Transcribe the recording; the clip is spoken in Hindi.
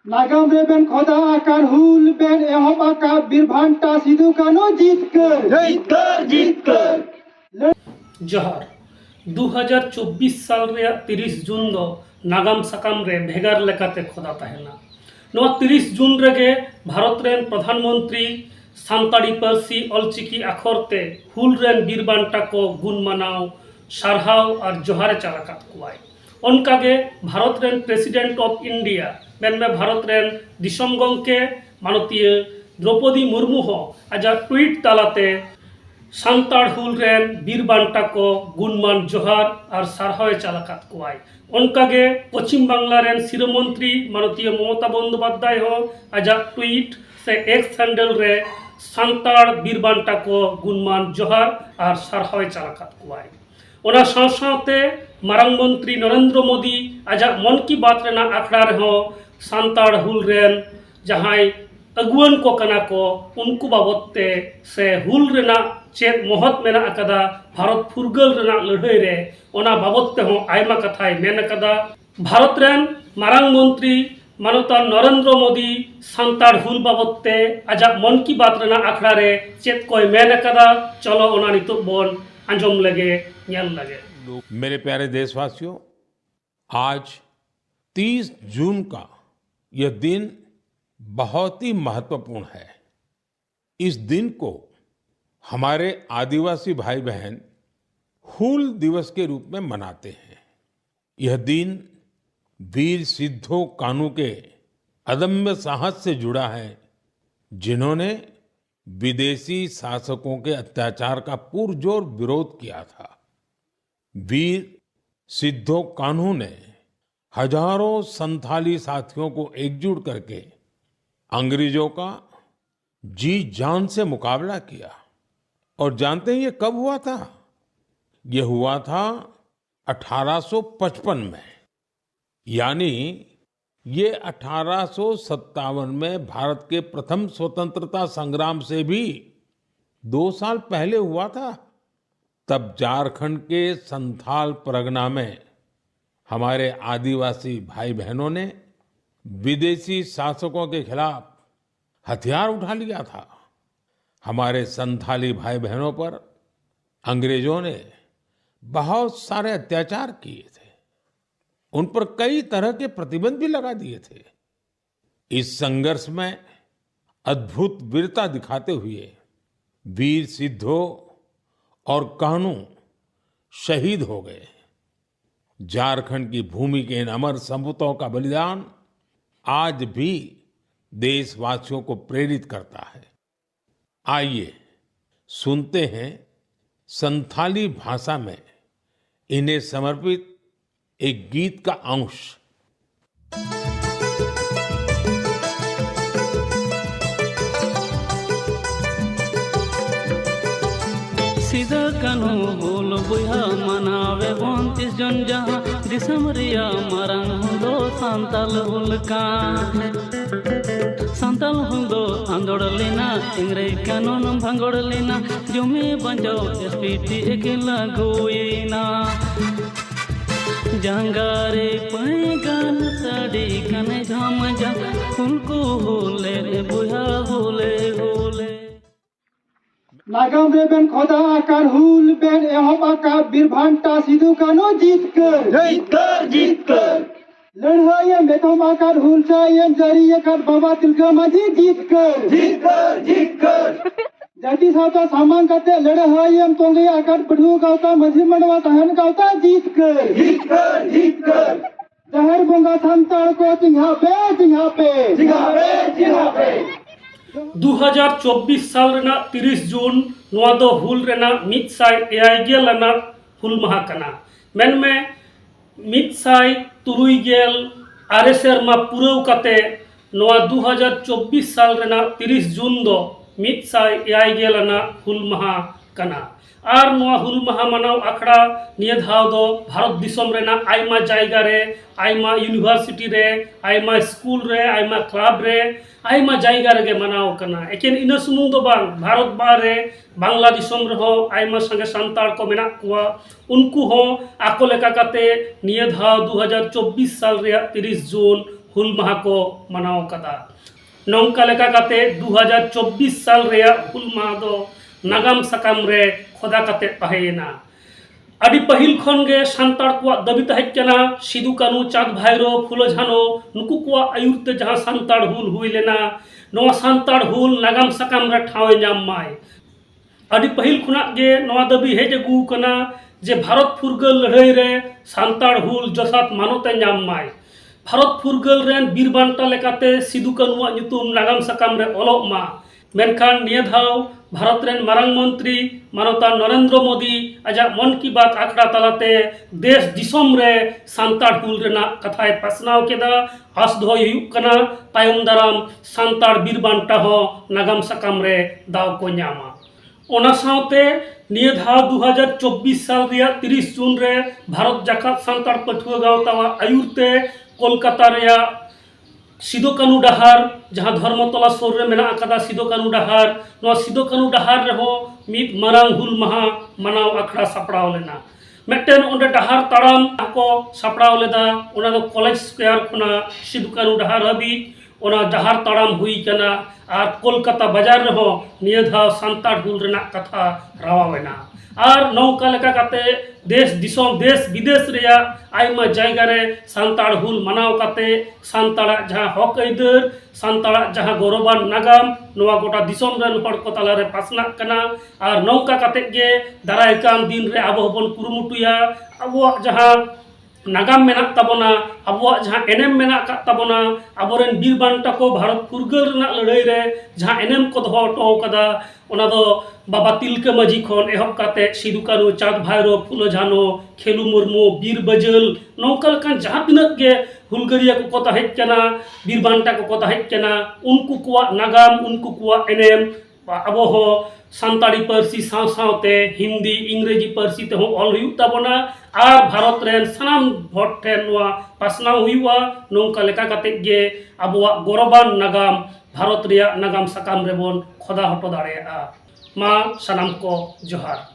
नागाम रेबेन खोदा आकार हुल बेन एहब आका बीरभांटा सिदु कानो जीतकर जोहार 2024 साल रे 30 जून दो नागाम साकाम रे भेगार लेकाते खोदा तहेना 30 जून रेगे भारत रेन प्रधानमंत्री सानताड़ी पारसी अलचिकी आखरते हुल रेन बीरबांटा को गुण मानाव सारहाव और जोहारे चालाकात कुआई उनकागे भारत रेन प्रेसिडेंट ऑफ इंडिया मेन में भारत रेन दिसम गंके मानतीय द्रौपदी मुर्मू हो आजा ट्वीट तालाते सानताड़ हुल रेन बीरबांटा को गुणमान जोहार और सारहावे चालाकात कुआई उनकागे पश्चिम बांग्ला रेन शिरोमंत्री मानतीय ममता बंदोपाध्याय हो आजा ट्वीट से एक्स हैंडल रे सानताड़ बीरबांटा को गुणमान जोहार और सारहावे चालाकात कुआई ओना साथ-साथे मारांग मंत्री नरेंद्र मोदी आजा मन की बात रेना आखड़ा रहो सानताड़ हुल रेन जहां अगुवन को कना को उनको बाबते से हुल रेना चेत महत मेना अकदा भारत फुरगल रेना लड़ाई रे ओना बाबते हो आयमा कथाय मेन अकदा भारत रेन मारांग मंत्री मानता नरेंद्र मोदी सानताड़ हुल बाबते आजा मन की बात रेना आखड़ा रे चेत कोई मेन अकदा चलो ओना नितो बोन अंजम लगे न्याल लगे। मेरे प्यारे देशवासियों, आज 30 जून का यह दिन बहुत ही महत्वपूर्ण है। इस दिन को हमारे आदिवासी भाई बहन हूल दिवस के रूप में मनाते हैं। यह दिन वीर सिद्धो कान्हू के अदम्य साहस से जुड़ा है, जिन्होंने विदेशी शासकों के अत्याचार का पुरजोर विरोध किया था। वीर सिद्धो कान्हू ने हजारों संथाली साथियों को एकजुट करके अंग्रेजों का जी जान से मुकाबला किया। और जानते हैं ये कब हुआ था? ये हुआ था 1855 में, यानी ये 1857 में भारत के प्रथम स्वतंत्रता संग्राम से भी 2 साल पहले हुआ था। तब झारखंड के संथाल परगना में हमारे आदिवासी भाई बहनों ने विदेशी शासकों के खिलाफ हथियार उठा लिया था। हमारे संथाली भाई बहनों पर अंग्रेजों ने बहुत सारे अत्याचार किए थे, उन पर कई तरह के प्रतिबंध भी लगा दिए थे। इस संघर्ष में अद्भुत वीरता दिखाते हुए वीर सिद्धो और कान्हू शहीद हो गए। झारखंड की भूमि के इन अमर सपूतों का बलिदान आज भी देशवासियों को प्रेरित करता है। आइए सुनते हैं संथाली भाषा में इन्हें समर्पित एक गीत का अंश। सीधा कानू बोल बुहा मनावे 29 जन जहाँ दिसम रिया मरंग हुलो सांताल हुल का सांताल हुलो आंदोड़ लेना इंग्रे कानून भंगोड़ लेना जुमे बंजो एसपीटी अकेला गोईना जंगारे पैगान साड़ी कने झाम जा उनको होले रे बुहा होले होले नागाम रेबेन खोदा आकार हुल बेन एहब आका बीरभांटा सिदु कानो जीतकर लड़ाई मेथम आकार हुल चायन जारी आकार बाबा तिलका माजी जीतकर जाति साता सामान करते लड़ाई हम तोंगे आकार बढ़ू गावता मझी मंडवा तहन गावता जीतकर जहर बोंगा संताड़ को चिंहा पे 2024 साल रेना 30 जून नवा दो हुल रेना मित साई एआई गेल ना हुल महा कना मेन में मित साई तुरुई गेल आरे सेरमा पुरव काते नवा 2024 साल रेना 30 जून दो मित साई एआई गेल ना हुल महा कना और नवा हुल महा मनाव आखड़ा निया धाव दो भारत दिसम रेना आयमा जायगा रे आयमा यूनिवर्सिटी रे आयमा स्कूल रे आयमा क्लब रे आयमा जायगा रे मनाव कना एकेन इन सुमुंग दो बांग भारत बारे बांग्ला दिसम रहो आयमा संगे सानताड़ को मेना कुआ उनको हो आको लेका काते निया धाव 2024 साल रे 30 जून हुल माहा को मनाव कदा नौका लेका काते 2024 साल रे हुल माहा दो नागाम सकाम रे खोदा काते तहेना अड़ी पहिल खन गे सांताड़ को दाबी तहेना सिदु कानू चाँद भाईरो फुलो झानो नुकु को आयुरते जहाँ सांताड़ हुल हुई लेना नवा सांताड़ हुल नागाम सकाम रे ठावे नाम माय अड़ी पहिल खुना गे नवा दाबी हेज अगू कना जे भारत फुरगल लड़ाई रे सांताड़ हुल जसात मानोते नाम माय भारत फुरगल रेन बीर बांटा लेकाते सिदु कानू ᱧᱩᱛᱩᱢ नागाम सकाम रे ओलोग मा मेनखान निया धाव भारत रेन मारांग मंत्री मानवता नरेंद्र मोदी आजा मन की बात आखड़ा तलाते देश दिसोम रे सांताड़ हुल रेना कथाय पासनाव केदा आस दो हुयुग कना तायम दाराम सांताड़ बीर बांटा हो नागाम सकाम रे दाव को ᱧᱟᱢᱟ ओना सावते निया धाव 2024 साल रिया 30 जून रे भारत जाकात सांताड़ पठुआ गावतावा आयुरते कोलकाता रिया सिदो कानू डहार जहाँ धर्मतला सोर रे मेना अकादा सिदो कानू डहार नवा सिदो कानू डहार रे हो मिद मारांग हुल माहा मनाव अखड़ा सापड़ाव लेना मेटेन ओंडे डहार ताड़ाम को सापड़ाव लेदा ओना दो कॉलेज स्क्वायर खुना सिदो कानू डहार हबी ओना डहार ताड़ाम हुई कना और कोलकाता बाजार रे हो निया धाव सांताड़ हुल रेना कथा रावावेना और नौका लेका काते देश दिसोम देश विदेश रेया आयमा जायगा रे सांताड़ हुल मनाव काते सांताड़ा जहाँ हक अइदार सांताड़ा जहाँ गौरवान नागाम नवा गोटा दिसोम रेन हड़ को तला रे पासना कना और नौका काते गे दाराय कान दिन रे आबो बन कुरुमुटुया आबो जहाँ नागाम मेना ताबोना आबो जहाँ एनेम मेना का ताबोना आबोरेन बीर बांटा को भारत फुरगल रेना लड़ाई रे जहाँ एनेम को दोहो हटो कदा ओना दो बाबा तिलका माझी खन एहब काते सिदु कानू चाँद भाईरो फुलो झानो खेलू मुर्मू बीर बजल नौका लेकान जहाँ तिनाक गे हुलगरिया को ताहेज कना बीर बांटा को ताहेज कना उनको कुआ नागाम उनको कुआ एनेम आबो हो सांताड़ी पारसी साव सावते हिंदी इंग्रेजी पारसी ते हो ऑल हुयुग ताबोना और भारत रेन सनाम भोट ठेन नवा पासनाव हुयुआ नौका लेका काते गे आबोआ गौरवान नागाम भारत रिया नागाम सकाम रेबन खोदा हटो दाड़ेया मा सनाम को जोहार।